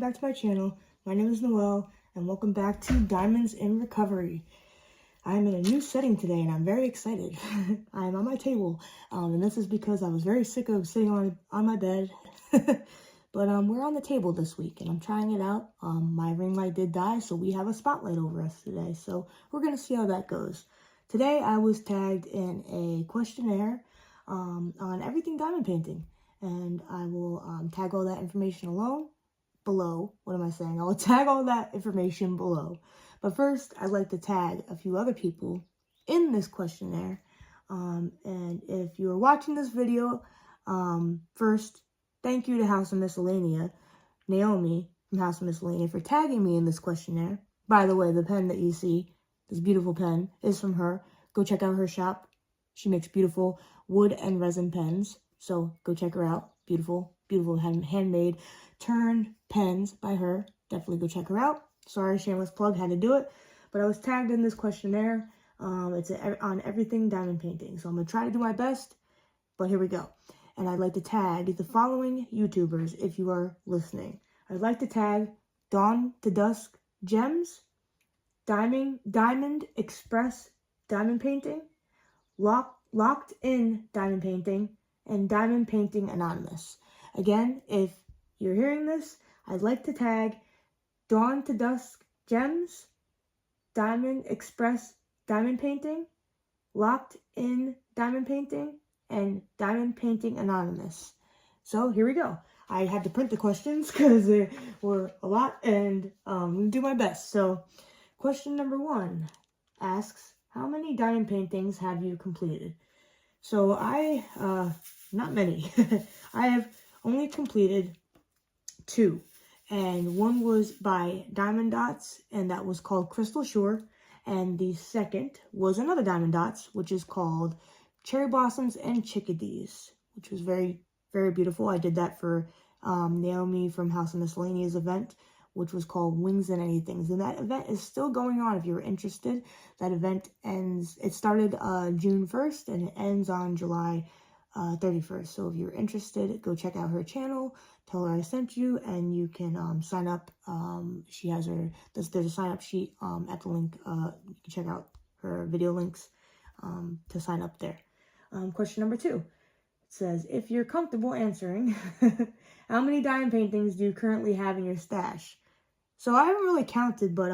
back to my channel. My name is Noelle, and welcome back to Diamonds in Recovery. I'm in a new setting today, and I'm very excited. I'm on my table, and this is because I was very sick of sitting on my bed. But we're on the table this week, and I'm trying it out. My ring light did die, so we have a spotlight over us today. So we're going to see how that goes. Today, I was tagged in a questionnaire on everything diamond painting. And I will tag all that information below. What am I saying? I will tag all that information below. But first, I'd like to tag a few other people in this questionnaire. And if you're watching this video, first, thank you to House of Miscellanea, Naomi from House of Miscellanea, for tagging me in this questionnaire. By the way, the pen that you see, this beautiful pen, is from her. Go check out her shop. She makes beautiful wood and resin pens. So go check her out. Beautiful, beautiful handmade turn pens by her. Definitely go check her out. Sorry, shameless plug, had to do it. But I was tagged in this questionnaire. It's on everything diamond painting. So I'm going to try to do my best. But here we go. And I'd like to tag the following YouTubers if you are listening. I'd like to tag Dawn to Dusk Gems, Diamond Express Diamond Painting, Locked In Diamond Painting, and Diamond Painting Anonymous. Again, if you're hearing this, I'd like to tag Dawn to Dusk Gems, Diamond Express Diamond Painting, Locked In Diamond Painting, and Diamond Painting Anonymous. So here we go. I had to print the questions because there were a lot, and I'm going to do my best. So question number 1 asks, how many diamond paintings have you completed? So not many. I have only completed 2. And one was by Diamond Dots, and that was called Crystal Shore. And the second was another Diamond Dots, which is called Cherry Blossoms and Chickadees, which was very, very beautiful. I did that for Naomi from House of Miscellanea's event, which was called Wings and Anythings. And that event is still going on if you're interested. That event ends, it started June 1st and it ends on July 31st. So if you're interested, go check out her channel, tell her I sent you, and you can sign up. She has there's a sign up sheet at the link. You can check out her video links to sign up there. Question number 2. It says, if you're comfortable answering, how many diamond paintings do you currently have in your stash? So I haven't really counted, but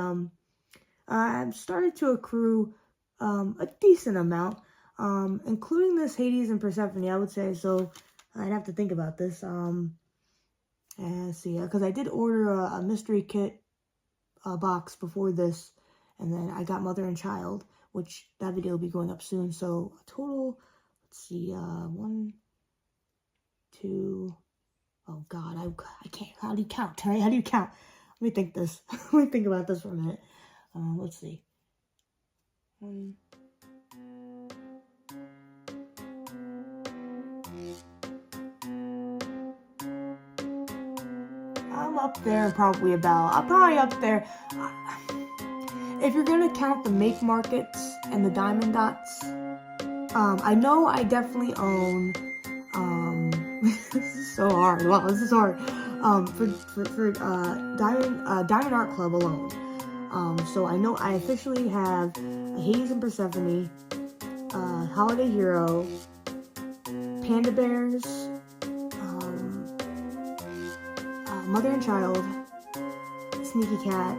I've started to accrue a decent amount, including this Hades and Persephone, I would say. So I'd have to think about this. Let's see, because I did order a mystery kit box before this, and then I got Mother and Child, which that video will be going up soon. So a total, let's see, 1, 2. Oh God, I can't. How do you count? All right, how do you count? Let me think this. Let me think about this for a minute. Let's see. I'm up there probably about. I'm probably up there. If you're gonna count the make markets and the diamond dots, I know I definitely own. This is so hard. Wow, this is hard. For Diamond Art Club alone. So I know I officially have Hades and Persephone, Holiday Hero, Panda Bears, Mother and Child, Sneaky Cat,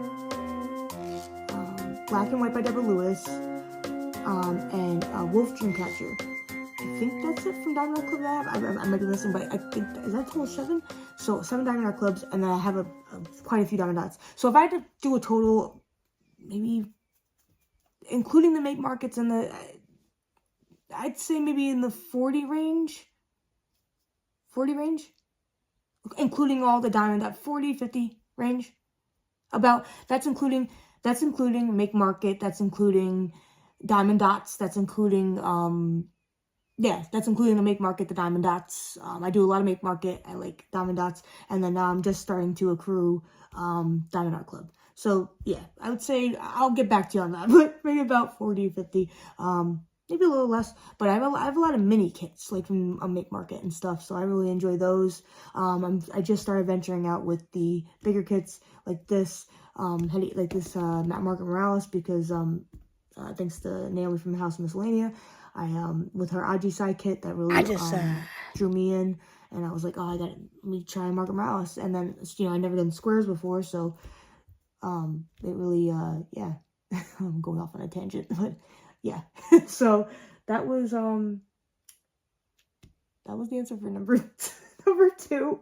Black and White by Deborah Lewis, and Wolf Dreamcatcher. I think that's it from Diamond Art Club that I have. I might be missing, but I think, is that total 7? So 7 Diamond Art Clubs, and then I have quite a few Diamond Dots. So if I had to do a total, maybe, including the make markets and I'd say maybe in the 40 range. 40 range? Including all the Diamond Dot, 40, 50 range. That's including make market, that's including Diamond Dots, that's including, that's including the make market, the Diamond Dots. I do a lot of make market. I like Diamond Dots. And then now I'm just starting to accrue Diamond Art Club. So, yeah, I would say I'll get back to you on that. But maybe about 40, 50. maybe a little less, but I have a lot of mini kits, like from a Make Market and stuff, so I really enjoy those. I just started venturing out with the bigger kits, like this, Matt Market Morales, because, thanks to Naomi from the House of Miscellanea, with her Ajisai kit, that really, drew me in, and I was like, oh, let me try Market Morales, and then, I never done squares before, so, it really, yeah, I'm going off on a tangent, but, yeah, so, that was the answer for number 2.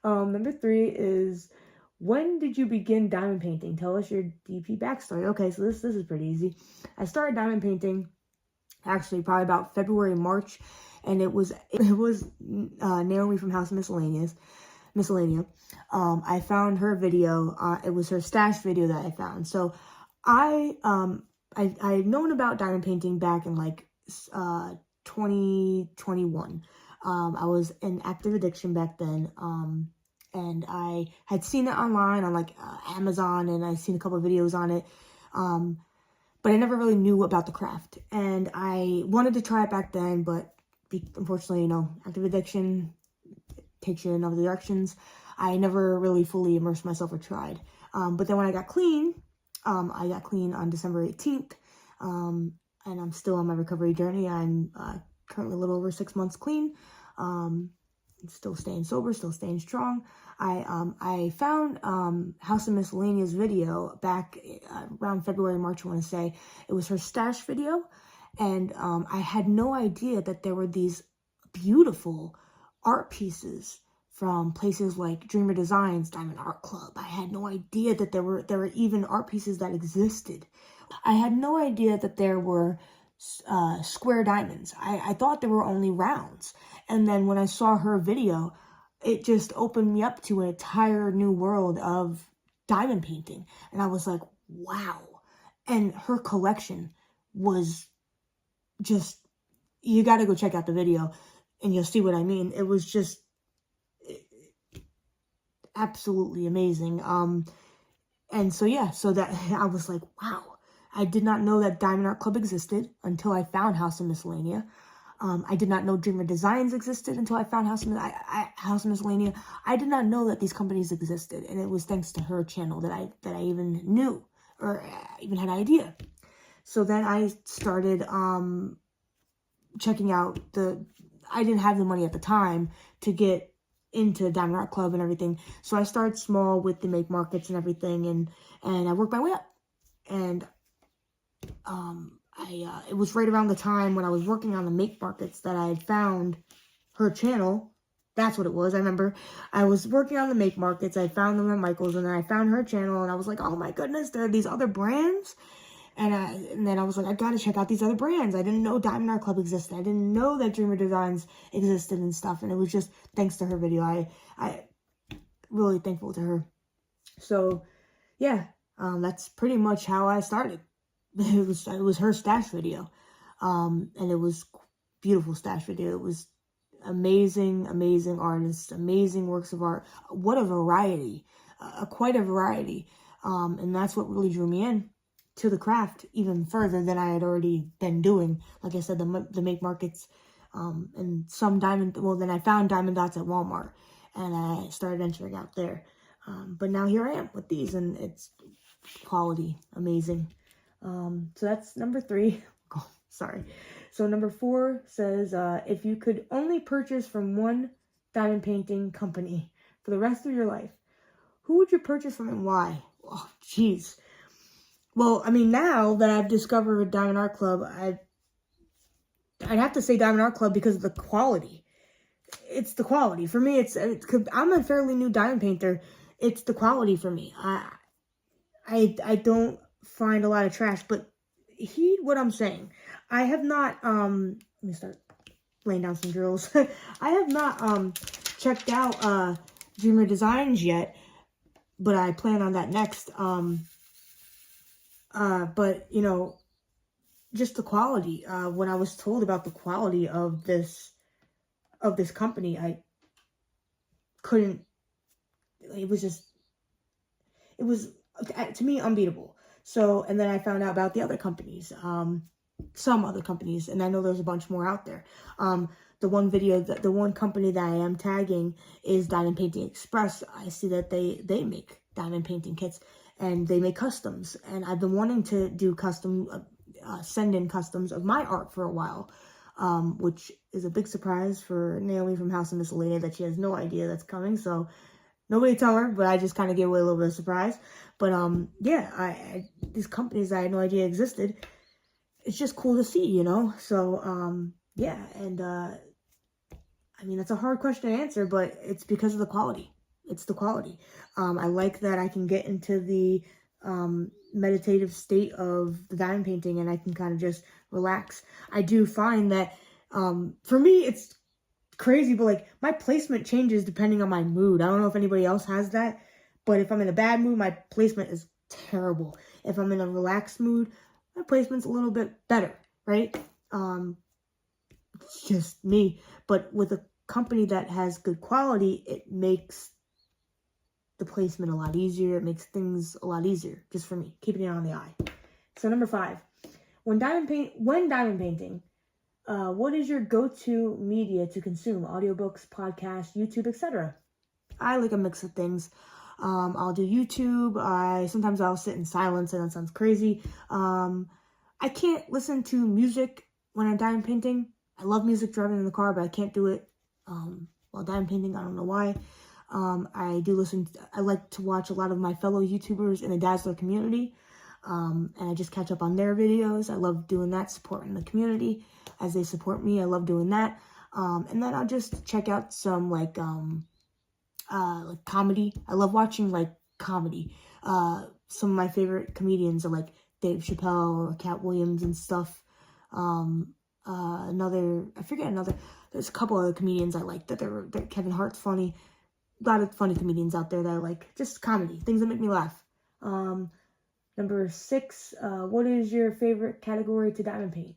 Number 3 is, when did you begin diamond painting? Tell us your DP backstory. Okay, so this is pretty easy. I started diamond painting, actually, probably about February, March, and it was Naomi from House of Miscellanea. I found her video. It was her stash video that I found. So I had known about diamond painting back in like 2021. I was in active addiction back then. And I had seen it online on like Amazon, and I seen a couple of videos on it. But I never really knew about the craft, and I wanted to try it back then, but unfortunately, active addiction takes you in other directions. I never really fully immersed myself or tried. But then when I got clean on December 18th, and I'm still on my recovery journey. I'm currently a little over 6 months clean, still staying sober, still staying strong. I found House of Miscellanea's video back around February, March, I want to say. It was her stash video, and I had no idea that there were these beautiful art pieces from places like Dreamer Designs, Diamond Art Club. I had no idea that there were even art pieces that existed. I had no idea that there were square diamonds. I thought there were only rounds. And then when I saw her video, it just opened me up to an entire new world of diamond painting. And I was like, wow. And her collection was just, you got to go check out the video and you'll see what I mean. It was just absolutely amazing. And so, yeah, so that I was like, wow. I did not know that Diamond Art Club existed until I found House of Miscellanea. I did not know Dreamer Designs existed until I found House of Miscellanea. I did not know that these companies existed, and it was thanks to her channel that I even knew or even had an idea. So then I started checking out I didn't have the money at the time to get into Diamond Art Club and everything. So I started small with the Make Markets and everything, and I worked my way up. And it was right around the time when I was working on the Make Markets that I had found her channel. That's what it was. I remember I was working on the Make Markets. I found them at Michael's, and then I found her channel, and I was like, oh my goodness, there are these other brands. And then I was like, I gotta check out these other brands. I didn't know Diamond Art Club existed. I didn't know that Dreamer Designs existed and stuff. And it was just thanks to her video. I really thankful to her. So yeah, that's pretty much how I started. It was her stash video, and it was beautiful stash video. It was amazing artists, amazing works of art. What a variety, quite a variety, and that's what really drew me in to the craft even further than I had already been doing. Like I said, the Make Markets, and some diamond. Well, then I found diamond dots at Walmart, and I started venturing out there. But now here I am with these, and it's quality, amazing. So that's number 3. Oh, sorry. So number 4 says, if you could only purchase from one diamond painting company for the rest of your life, who would you purchase from and why? Oh, jeez. Well, I mean, now that I've discovered Diamond Art Club, I'd have to say Diamond Art Club because of the quality. It's the quality. For me, I'm a fairly new diamond painter. It's the quality for me. I don't find a lot of trash, but heed what I'm saying. I have not, let me start laying down some drills. I have not, checked out, Dreamer Designs yet, but I plan on that next. But, just the quality, when I was told about the quality of this company, I couldn't, it was, to me, unbeatable. So, and then I found out about the other companies. some other companies, and I know there's a bunch more out there. The one company that I am tagging is Diamond Painting Express. I see that they make diamond painting kits, and they make customs, and I've been wanting to do send in customs of my art for a while, which is a big surprise for Naomi from House of Miscellanea that she has no idea that's coming, so nobody tell her, but I just kind of gave away a little bit of surprise. But yeah, these companies I had no idea existed, it's just cool to see, you know? So, yeah, and I mean, that's a hard question to answer, but it's because of the quality. It's the quality. I like that I can get into the meditative state of the diamond painting, and I can kind of just relax. I do find that, for me, it's crazy, but like my placement changes depending on my mood. I don't know if anybody else has that, but if I'm in a bad mood, my placement is terrible. If I'm in a relaxed mood, my placement's a little bit better, right? It's just me. But with a company that has good quality, it makes the placement a lot easier. It makes things a lot easier, just for me, keeping it on the eye. So number 5, when diamond painting, what is your go-to media to consume? Audiobooks, podcasts, YouTube, etc. I like a mix of things. I'll do YouTube. Sometimes I'll sit in silence, and that sounds crazy. I can't listen to music when I'm diamond painting. I love music driving in the car, but I can't do it while diamond painting. I don't know why. I like to watch a lot of my fellow YouTubers in the Dazzler community, and I just catch up on their videos. I love doing that, supporting the community as they support me. I love doing that. And then I'll just check out some like comedy. I love watching like comedy. Some of my favorite comedians are like Dave Chappelle or Cat Williams and stuff. There's a couple other comedians I like that Kevin Hart's funny. A lot of funny comedians out there that I like. Just comedy, things that make me laugh. Number 6, what is your favorite category to diamond paint?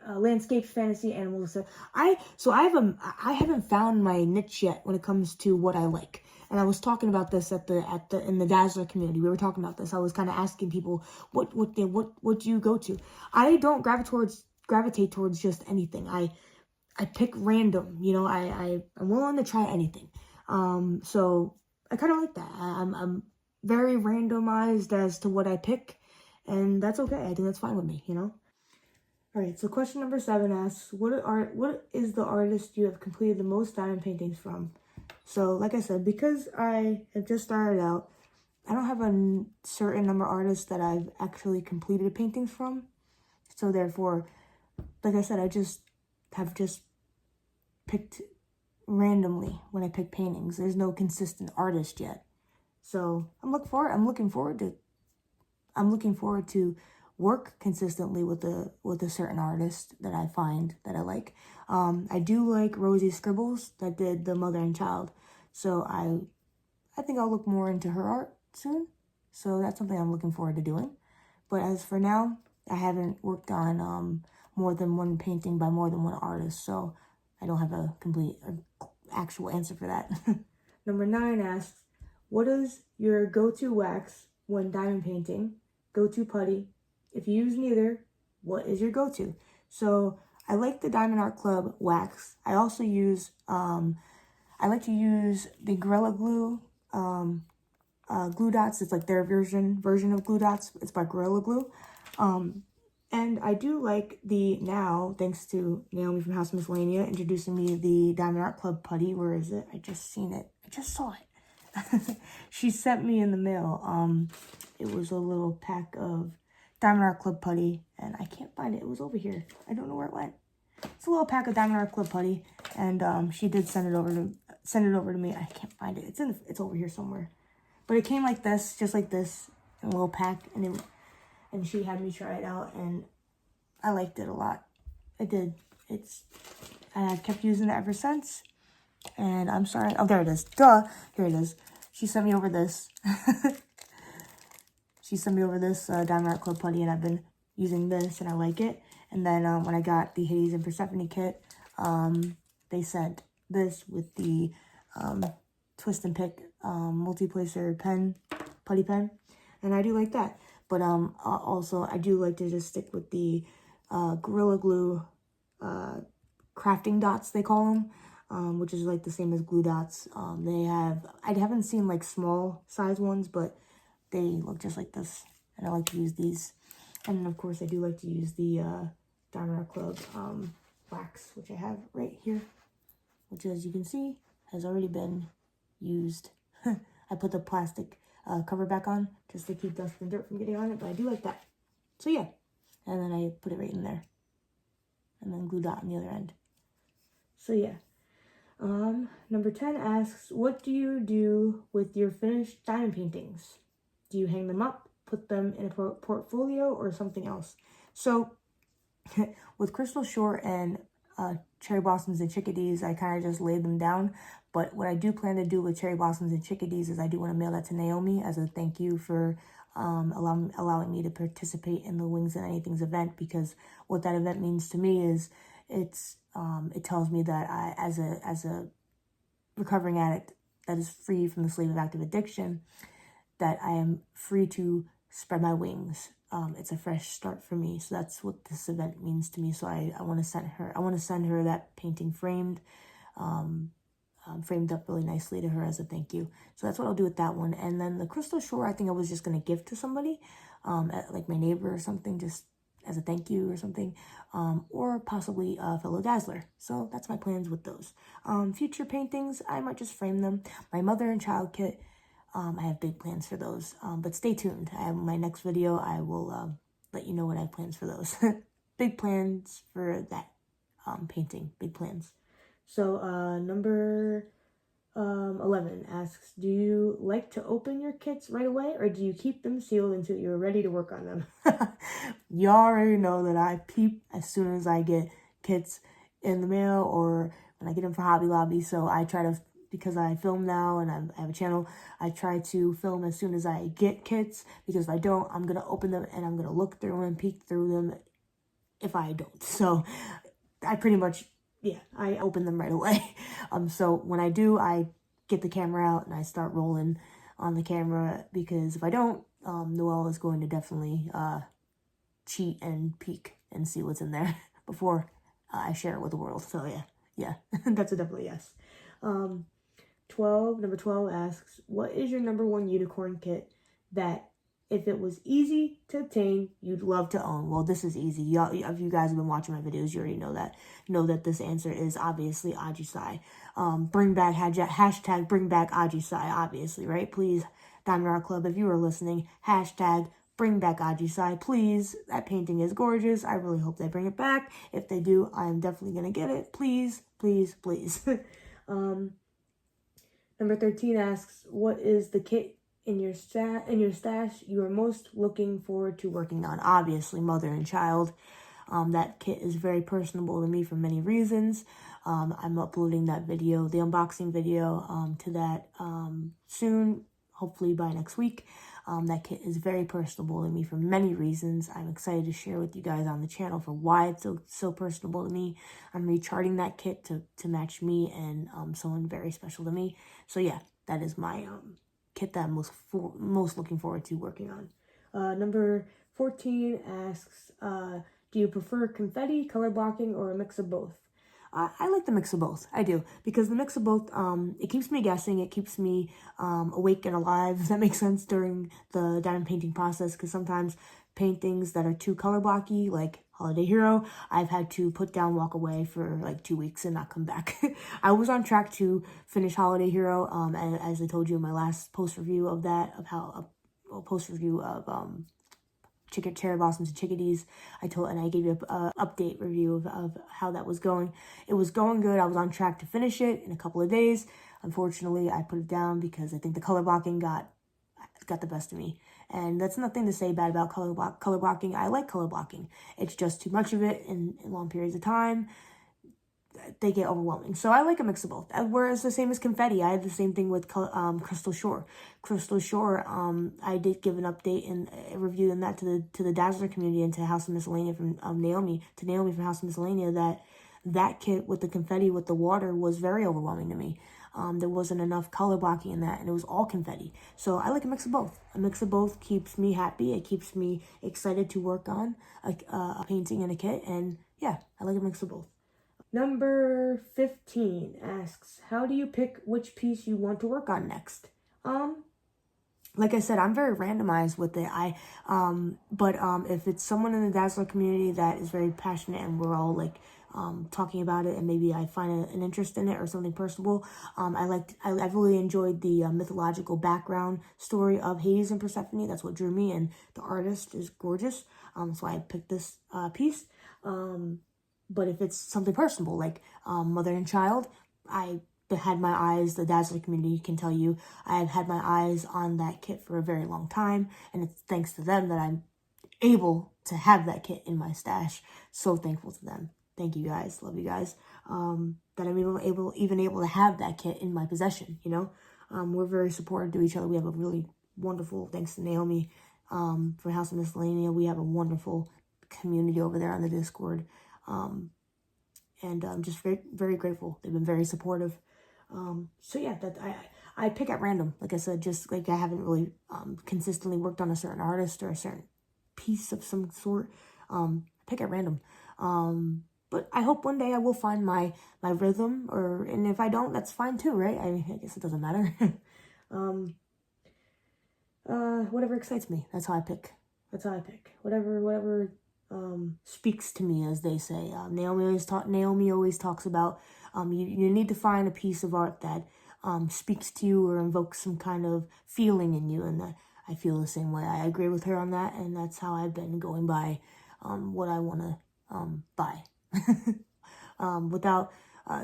Landscapes, fantasy, animals. I haven't found my niche yet when it comes to what I like. And I was talking about this in the Dazzler community. We were talking about this. I was kind of asking people what do you go to? I don't gravitate towards just anything. I pick random, you know. I'm willing to try anything. So I kind of like that. I'm very randomized as to what I pick, and that's okay. I think that's fine with me, you know. All right, so question number 7 asks, what is the artist you have completed the most diamond paintings from? So, like I said, because I have just started out, I don't have a certain number of artists that I've actually completed paintings from. So, therefore, like I said, I have picked randomly when I pick paintings. There's no consistent artist yet. So, I'm looking forward to work consistently with a certain artist that I find that I like. I do like Rosie Scribbles that did the mother and child. So I think I'll look more into her art soon. So that's something I'm looking forward to doing. But as for now, I haven't worked on more than one painting by more than one artist. So I don't have a complete actual answer for that. Number 9 asks, what is your go-to wax when diamond painting? Go-to putty? If you use neither, what is your go-to? So I like the Diamond Art Club wax. I also use, I like to use the Gorilla Glue glue dots. It's like their version of glue dots. It's by Gorilla Glue. And I do like now, thanks to Naomi from House of Miscellanea, introducing me to the Diamond Art Club putty. Where is it? I just seen it. I just saw it. She sent me in the mail. It was a little pack of Diamond Art Club putty, and I can't find it. It was over here. I don't know where it went. It's a little pack of Diamond Art Club putty, and she did send it over to me. I can't find it. It's over here somewhere. But it came like this, just like this, in a little pack, and she had me try it out, and I liked it a lot. I did. And I've kept using it ever since. And I'm sorry. Oh, there it is. Duh. Here it is. She sent me over this. She sent me over this Diamond Art Club putty, and I've been using this, and I like it. And then when I got the Hades and Persephone kit, they sent this with the Twist and Pick multi-placer putty pen, and I do like that. But also I do like to just stick with the Gorilla Glue crafting dots, they call them, which is like the same as glue dots. I haven't seen like small size ones, but they look just like this, and I like to use these. And then of course I do like to use the Diamond Art Club wax, which I have right here, which, as you can see, has already been used. I put the plastic cover back on just to keep dust and dirt from getting on it, but I do like that. So yeah, and then I put it right in there, and then glue dot on the other end. So yeah. Number 10 asks, what do you do with your finished diamond paintings? Do you hang them up, put them in a portfolio, or something else? So with Crystal Shore and Cherry Blossoms and Chickadees, I kind of just laid them down. But what I do plan to do with Cherry Blossoms and Chickadees is I do want to mail that to Naomi as a thank you for allowing me to participate in the Wings and Anythings event, because what that event means to me is it tells me that I, as a recovering addict that is free from the slave of active addiction, that I am free to spread my wings. It's a fresh start for me. So that's what this event means to me. So I want to send her that painting framed up really nicely to her as a thank you. So that's what I'll do with that one. And then the Crystal Shore, I think I was just going to give to somebody, like my neighbor or something, just as a thank you or something, or possibly a fellow dazzler. So that's my plans with those. Future paintings, I might just frame them. My mother and child kit, I have big plans for those, but stay tuned. My next video, I will let you know what I have plans for those. Big plans for that painting, big plans. So number 11 asks, do you like to open your kits right away, or do you keep them sealed until you're ready to work on them? You already know that I peep as soon as I get kits in the mail or when I get them for Hobby Lobby. So I try to, because I film now and I have a channel, I try to film as soon as I get kits, because if I don't, I'm going to open them and I'm going to look through them and peek through them if I don't. So I pretty much, yeah, I open them right away. So when I do, I get the camera out and I start rolling on the camera, because if I don't, Noelle is going to definitely cheat and peek and see what's in there before I share it with the world. So yeah, that's a definitely yes. Number 12 asks, what is your number one unicorn kit that, if it was easy to obtain, you'd love to own? Well, this is easy. If you guys have been watching my videos, you already know that this answer is obviously Ajisai. Bring back hashtag bring back Ajisai, obviously, right? Please, Diamond Art Club, if you are listening, hashtag bring back Ajisai, please. That painting is gorgeous. I really hope they bring it back. If they do, I am definitely gonna get it. Please, please, please. Number 13 asks, what is the kit in your stash you are most looking forward to working on? Obviously, mother and child. That kit is very personable to me for many reasons. I'm uploading that video, the unboxing video, to that soon, hopefully by next week. That kit is very personable to me for many reasons. I'm excited to share with you guys on the channel for why it's so personable to me. I'm recharting that kit to match me and someone very special to me. So yeah, that is my kit that I'm most looking forward to working on. Number 14 asks, do you prefer confetti, color blocking, or a mix of both? I like the mix of both. I do, because the mix of both, it keeps me guessing. It keeps me awake and alive, if that makes sense, during the diamond painting process, because sometimes paintings that are too color blocky, like Holiday Hero, I've had to put down, walk away for like 2 weeks and not come back. I was on track to finish Holiday Hero, and as I told you in my last post review of that, Cherry Blossoms and Chickadees, I gave you an update review of how that was going. It was going good. I was on track to finish it in a couple of days. Unfortunately, I put it down because I think the color blocking got the best of me. And that's nothing to say bad about color blocking. I like color blocking. It's just too much of it in long periods of time. They get overwhelming. So I like a mix of both. Whereas the same as confetti, I had the same thing with Crystal Shore. Crystal Shore, I did give an update and a review in that to the Dazzler community and to House of Miscellanea from Naomi from House of Miscellanea, that kit with the confetti with the water was very overwhelming to me. there wasn't enough color blocking in that, and it was all confetti. So I like a mix of both. A mix of both keeps me happy. It keeps me excited to work on a painting and a kit, and yeah, I like a mix of both. Number 15 asks, how do you pick which piece you want to work on next? Like I said, I'm very randomized with it. But if it's someone in the Dazzler community that is very passionate and we're all like talking about it, and maybe I find an interest in it or something personable, I've really enjoyed the mythological background story of Hades and Persephone. That's what drew me, and the artist is gorgeous. So I picked this piece. But if it's something personable, like mother and child, I had my eyes, the Dazzler community can tell you, I've had my eyes on that kit for a very long time, and it's thanks to them that I'm able to have that kit in my stash. So thankful to them. Thank you guys. Love you guys. That I'm even able to have that kit in my possession, you know? We're very supportive to each other. We have a really wonderful, thanks to Naomi, for House of Miscellanea, we have a wonderful community over there on the Discord. And I'm just very, very grateful. They've been very supportive. So yeah, that I pick at random. Like I said, just like I haven't really consistently worked on a certain artist or a certain piece of some sort. Pick at random. But I hope one day I will find my rhythm, and if I don't, that's fine too, right? I guess it doesn't matter. Whatever excites me, that's how I pick. Whatever speaks to me, as they say. Naomi always talks about you need to find a piece of art that speaks to you or invokes some kind of feeling in you, and that I feel the same way. I agree with her on that, and that's how I've been going by what I want to buy.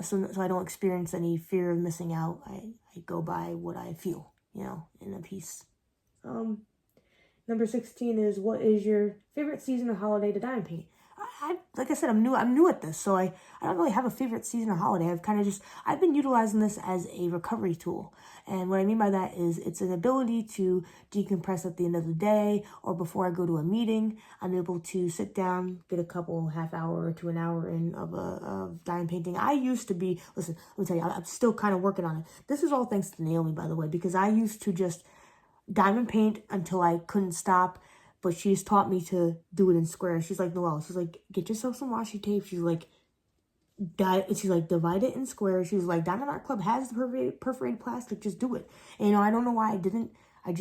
So I don't experience any fear of missing out. I go by what I feel, in a piece. Number 16 is, what is your favorite season or holiday to dye and paint? Like I said, I'm new at this, so I don't really have a favorite season or holiday. I've been utilizing this as a recovery tool. And what I mean by that is it's an ability to decompress at the end of the day or before I go to a meeting. I'm able to sit down, get a couple half hour to an hour in of dye and painting. I used to be, listen, let me tell you, I'm still kind of working on it. This is all thanks to Naomi, by the way, because I used to just diamond paint until I couldn't stop, but she's taught me to do it in squares. She's like, Noelle, she's like, get yourself some washi tape. She's like, divide it in squares. She's like, Diamond Art Club has the perforated plastic, just do it. And I don't know why I didn't. I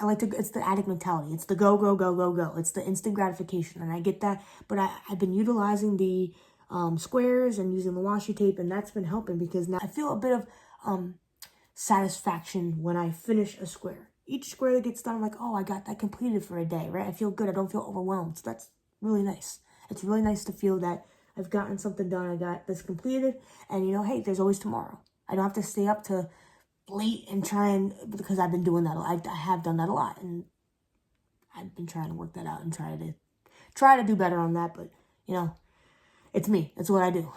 like to, it's the addict mentality. It's the go, go, go, go, go. It's the instant gratification, and I get that, but I've been utilizing the squares and using the washi tape, and that's been helping because now I feel a bit of satisfaction when I finish a square. Each square that gets done, I'm like, oh, I got that completed for a day, right? I feel good. I don't feel overwhelmed. So that's really nice. It's really nice to feel that I've gotten something done. I got this completed. And, hey, there's always tomorrow. I don't have to stay up to late and because I've been doing that. I have done that a lot. And I've been trying to work that out and try to do better on that. But, it's me. It's what I do.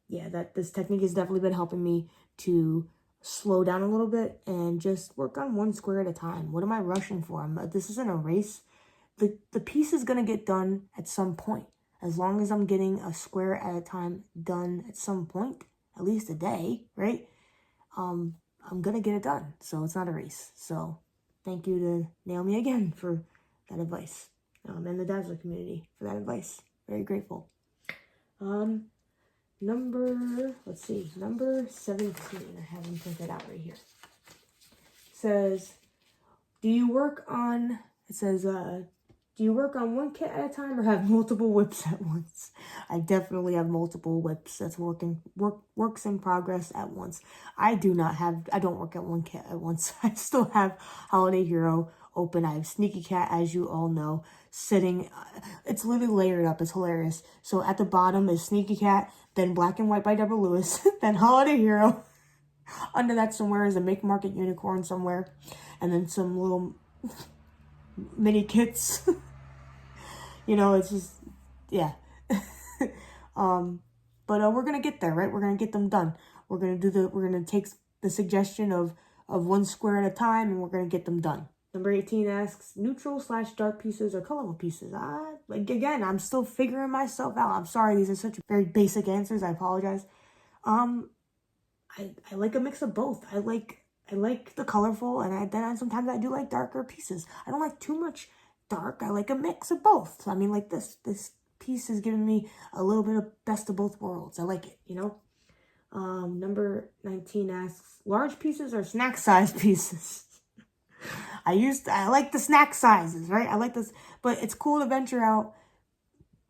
Yeah, this technique has definitely been helping me to slow down a little bit and just work on one square at a time. What am I rushing for? This isn't a race. The piece is going to get done at some point. As long as I'm getting a square at a time done at some point, at least a day, right? I'm going to get it done. So it's not a race. So thank you to Naomi again for that advice. And the Dazzler community for that advice. Very grateful. Number 17. I have them printed out right here. Says, do you work on one kit at a time or have multiple whips at once? I definitely have multiple whips. That's works in progress at once. I don't work at one kit at once. I still have Holiday Hero open. I have Sneaky Cat, as you all know, sitting. It's literally layered up. It's hilarious. So at the bottom is Sneaky Cat, then Black and White by Deborah Lewis, then Holiday Hero. Under that somewhere is a Make Market Unicorn somewhere, and then some little mini kits. It's just, yeah. But we're gonna get there, right? We're gonna get them done. We're gonna take the suggestion of one square at a time, and we're gonna get them done. Number 18 asks, neutral/dark pieces or colorful pieces? Again, I'm still figuring myself out. I'm sorry, these are such very basic answers. I apologize. I like a mix of both. I like the colorful, and then sometimes I do like darker pieces. I don't like too much dark. I like a mix of both. So, I mean, like this piece is giving me a little bit of best of both worlds. I like it, you know? Number 19 asks, large pieces or snack size pieces? I like the snack sizes, right? I like this, but it's cool to venture out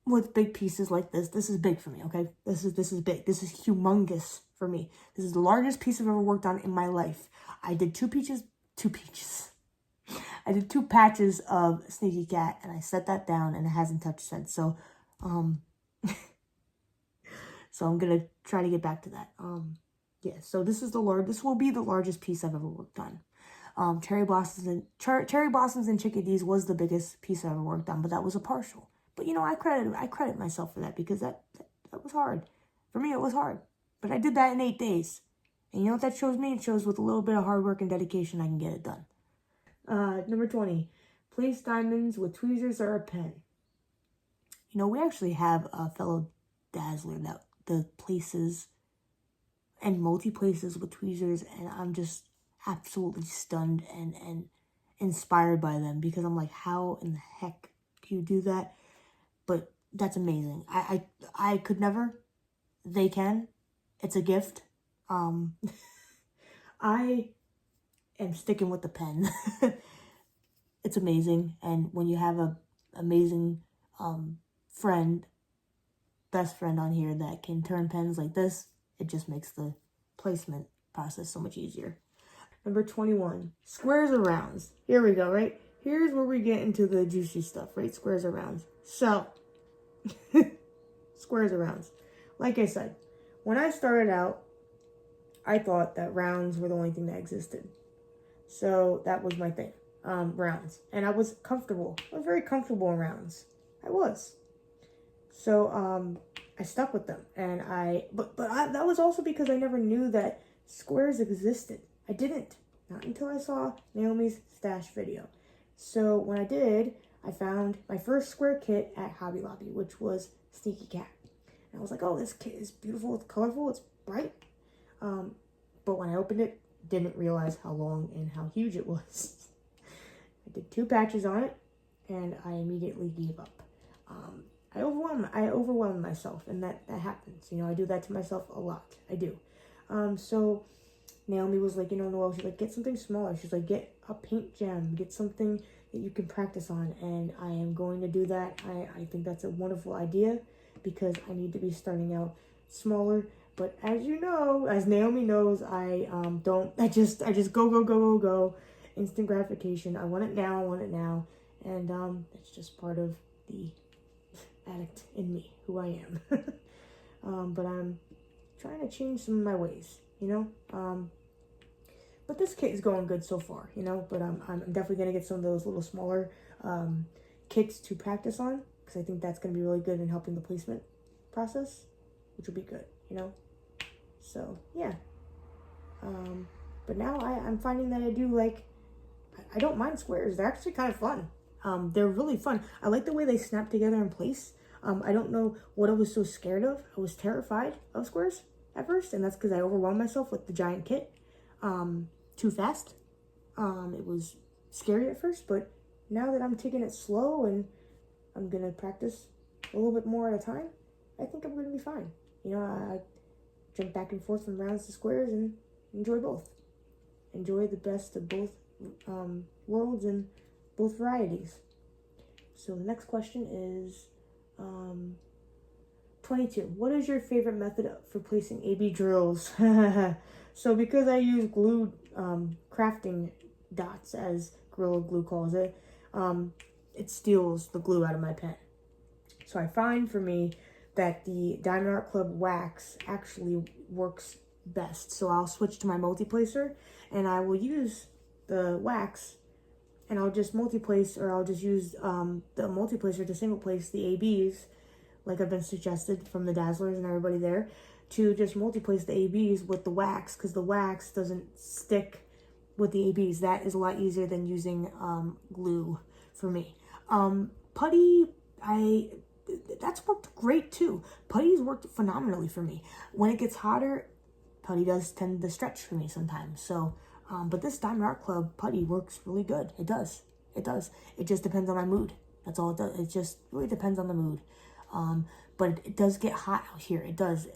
with big pieces like this. This is big for me, okay? This is big. This is humongous for me. This is the largest piece I've ever worked on in my life. I did two peaches. I did 2 patches of Sneaky Cat, and I set that down, and it hasn't touched since. So, so I'm gonna try to get back to that. Yeah. So this will be the largest piece I've ever worked on. Cherry blossoms and chickadees was the biggest piece I ever worked on, but that was a partial. But you know, I credit myself for that because that was hard. For me, it was hard. But I did that in 8 days. And you know what that shows me? It shows with a little bit of hard work and dedication, I can get it done. Number 20, place diamonds with tweezers or a pen. You know, we actually have a fellow dazzler that the places and multi-places with tweezers, and I'm just absolutely stunned and inspired by them because I'm like, how in the heck can you do that? But that's amazing. I could never. They can. It's a gift. I am sticking with the pen. It's amazing. And when you have a amazing best friend on here that can turn pens like this, it just makes the placement process so much easier. Number 21, squares or rounds. Here we go, right? Here's where we get into the juicy stuff, right? Squares or rounds. So, squares or rounds. Like I said, when I started out, I thought that rounds were the only thing that existed. So that was my thing, rounds. And I was comfortable. I was very comfortable in rounds. I was. So I stuck with them. And that was also because I never knew that squares existed. I didn't. Not until I saw Naomi's stash video. So when I did, I found my first square kit at Hobby Lobby, which was Sneaky Cat. And I was like, oh, this kit is beautiful, it's colorful, it's bright. But when I opened it, didn't realize how long and how huge it was. I did 2 patches on it, and I immediately gave up. I overwhelmed myself, and that happens. You know, I do that to myself a lot. I do. So Naomi was like, you know, Noelle, she's like, get something smaller. She's like, get a paint gem, get something that you can practice on. And I am going to do that. I think that's a wonderful idea because I need to be starting out smaller. But as you know, as Naomi knows, I just go. Instant gratification. I want it now. And it's just part of the addict in me, who I am. But I'm trying to change some of my ways, you know? But this kit is going good so far, you know? But I'm definitely going to get some of those little smaller kits to practice on because I think that's going to be really good in helping the placement process, which will be good, you know? So, yeah. But now I'm finding that I do I don't mind squares. They're actually kind of fun. They're really fun. I like the way they snap together in place. I don't know what I was so scared of. I was terrified of squares at first, and that's because I overwhelmed myself with the giant kit too fast. It was scary at first, but now that I'm taking it slow and I'm going to practice a little bit more at a time, I think I'm going to be fine. You know, I jump back and forth from rounds to squares and enjoy both. Enjoy the best of both worlds and both varieties. So the next question is 22. What is your favorite method for placing AB drills? So because I use glue crafting dots, as Gorilla Glue calls it, it steals the glue out of my pen. So I find for me that the Diamond Art Club wax actually works best. So I'll switch to my multi-placer and I will use the wax and I'll just multi-place, or I'll just use the multi-placer to single place the ABs, like I've been suggested from the Dazzlers and everybody there, to just multi-place the ABs with the wax, because the wax doesn't stick with the ABs. That is a lot easier than using glue for me. Putty, that's worked great too. Putty's worked phenomenally for me. When it gets hotter, Putty does tend to stretch for me sometimes. So, but this Diamond Art Club putty works really good. It does. It does. It just depends on my mood. That's all it does. It just really depends on the mood. But it does get hot out here. It does.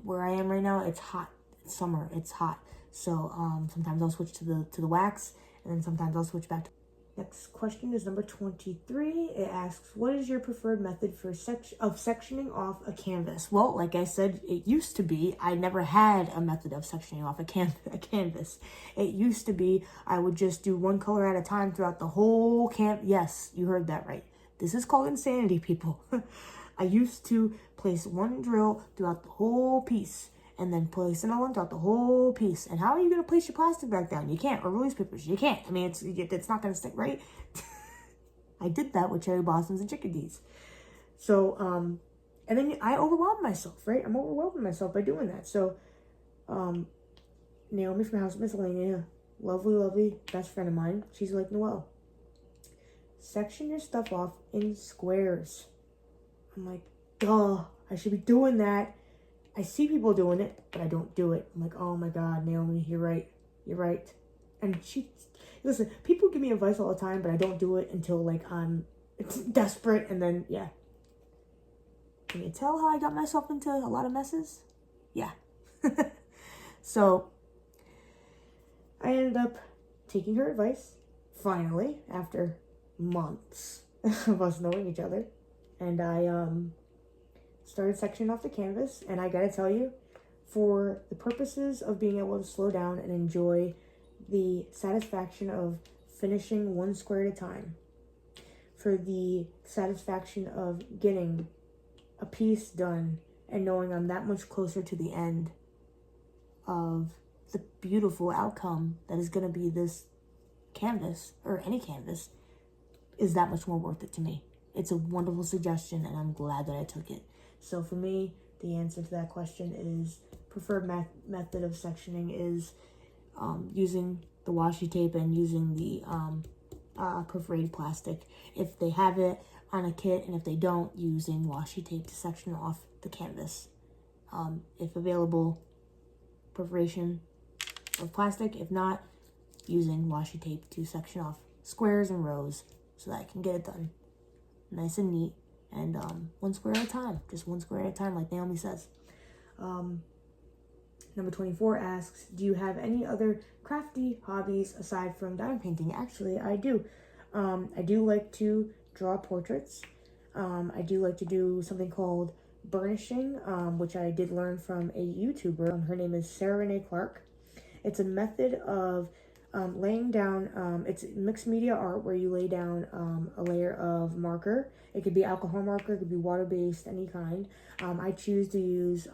Where I am right now, it's hot. It's summer. It's hot. So sometimes I'll switch to the wax, and then sometimes I'll switch back to. Next question is number 23. It asks, what is your preferred method for sectioning off a canvas? Well, like I said, it used to be, I never had a method of sectioning off a canvas. It used to be, I would just do one color at a time throughout the whole canvas. Yes, you heard that right. This is called insanity, people. I used to place one drill throughout the whole piece, and then place another one throughout the whole piece. And how are you going to place your plastic back down? You can't. Or release papers. You can't. I mean, it's not going to stick, right? I did that with cherry blossoms and chickadees. So, and then I overwhelmed myself, right? I'm overwhelming myself by doing that. So, Naomi from House of Miscellanea, lovely, lovely best friend of mine. She's like, Noelle, section your stuff off in squares. I'm like, duh, I should be doing that. I see people doing it, but I don't do it. I'm like, oh my God, Naomi, you're right. You're right. And listen, people give me advice all the time, but I don't do it until like it's desperate. And then, yeah. Can you tell how I got myself into a lot of messes? Yeah. So I ended up taking her advice, finally, after months of us knowing each other. And I, started sectioning off the canvas, and I gotta tell you, for the purposes of being able to slow down and enjoy the satisfaction of finishing one square at a time, for the satisfaction of getting a piece done and knowing I'm that much closer to the end of the beautiful outcome that is gonna be this canvas, or any canvas, is that much more worth it to me. It's a wonderful suggestion, and I'm glad that I took it. So for me, the answer to that question is preferred method of sectioning is using the washi tape and using the perforated plastic. If they have it on a kit, and if they don't, using washi tape to section off the canvas. If available, perforation of plastic. If not, using washi tape to section off squares and rows so that I can get it done nice and neat. And one square at a time, just one square at a time, like Naomi says. Number 24 asks, do you have any other crafty hobbies aside from diamond painting? Actually, I do. I do like to draw portraits. I do like to do something called burnishing, which I did learn from a YouTuber. Her name is Sarah Renee Clark. It's a method of laying down, it's mixed media art where you lay down a layer of marker. It could be alcohol marker, it could be water-based, any kind. I choose to use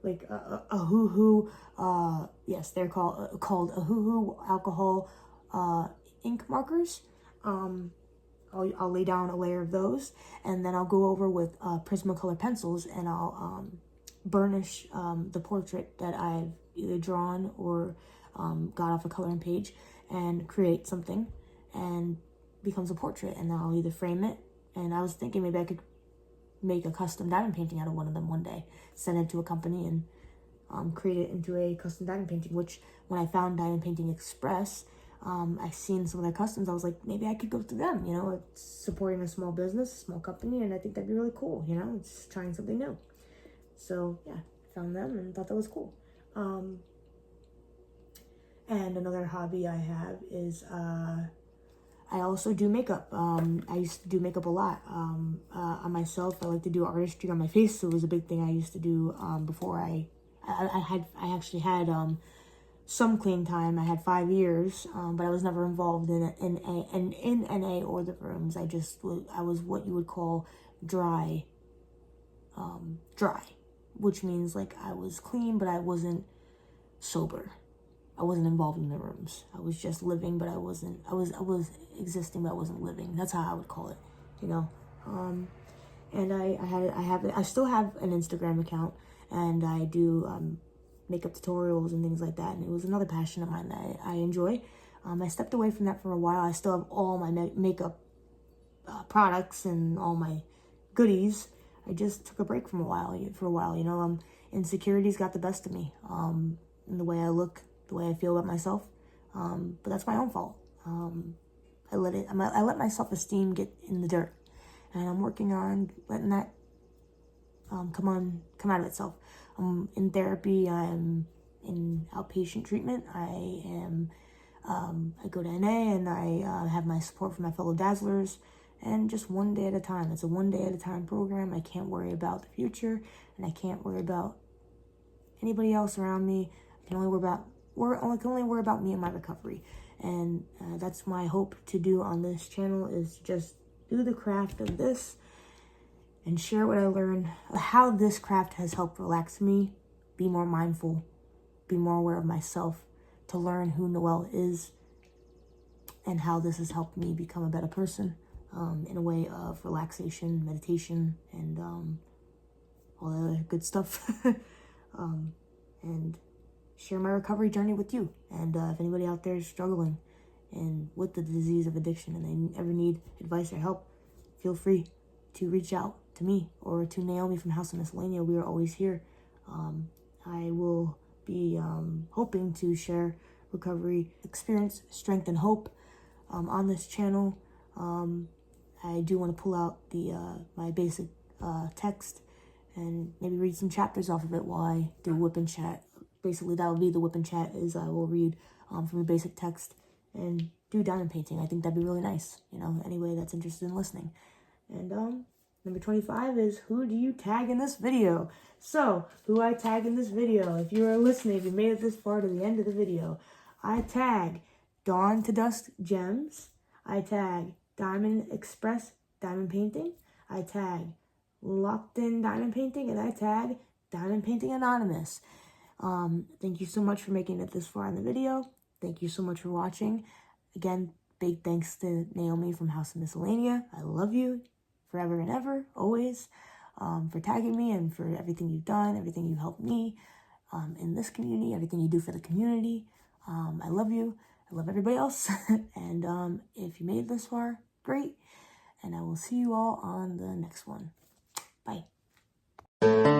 like a hoo-hoo, yes, they're called a hoo-hoo alcohol ink markers. I'll lay down a layer of those, and then I'll go over with Prismacolor pencils, and I'll burnish the portrait that I've either drawn or got off a coloring page, and create something, and becomes a portrait. And then I'll either frame it, and I was thinking maybe I could make a custom diamond painting out of one of them one day, send it to a company, and create it into a custom diamond painting. Which, when I found Diamond Painting Express, I seen some of their customs. I was like, maybe I could go through them. You know, it's supporting a small business, a small company, and I think that'd be really cool. You know, it's trying something new. So yeah, I found them and thought that was cool. And another hobby I have is I also do makeup. I used to do makeup a lot on myself. I like to do artistry on my face, so it was a big thing I used to do before I actually had some clean time. I had 5 years, but I was never involved in NA or the rooms. I was what you would call dry, which means like I was clean, but I wasn't sober. I wasn't involved in the rooms. I was just living, but I was existing, but I wasn't living. That's how I would call it, you know. And I still have an Instagram account, and I do makeup tutorials and things like that. And it was another passion of mine that I enjoy. I stepped away from that for a while. I still have all my makeup products and all my goodies. I just took a break for a while, you know. insecurities got the best of me, in the way I look, the way I feel about myself. But that's my own fault. I let my self-esteem get in the dirt, and I'm working on letting that come out of itself. I'm in therapy. I'm in outpatient treatment. I go to NA, and I have my support from my fellow Dazzlers, and just one day at a time. It's a one day at a time program. I can't worry about the future, and I can't worry about anybody else around me. I can only worry about me and my recovery. And that's my hope to do on this channel, is just do the craft of this and share what I learned, how this craft has helped relax me, be more mindful, be more aware of myself, to learn who Noelle is, and how this has helped me become a better person, in a way of relaxation, meditation, and all the other good stuff. And share my recovery journey with you. And if anybody out there is struggling and with the disease of addiction, and they ever need advice or help, feel free to reach out to me or to Naomi from House of Miscellanea. We are always here. I will be hoping to share recovery experience, strength, and hope on this channel. I do want to pull out my basic text and maybe read some chapters off of it while I do whip and chat. Basically, that will be the whip and chat, is I will read from the basic text and do diamond painting. I think that'd be really nice, anybody that's interested in listening. And number 25 is, who do you tag in this video? So, who I tag in this video, if you are listening, if you made it this far to the end of the video, I tag Dawn to Dusk Gems, I tag Diamond Express Diamond Painting, I tag Locked In Diamond Painting, and I tag Diamond Painting Anonymous. Thank you so much for making it this far in the video. Thank you so much for watching. Again, big thanks to Naomi from House of Miscellanea. I love you forever and ever, always, for tagging me and for everything you've done, everything you helped me in this community, everything you do for the community. I love you. I love everybody else. And if you made it this far, great. And I will see you all on the next one. Bye.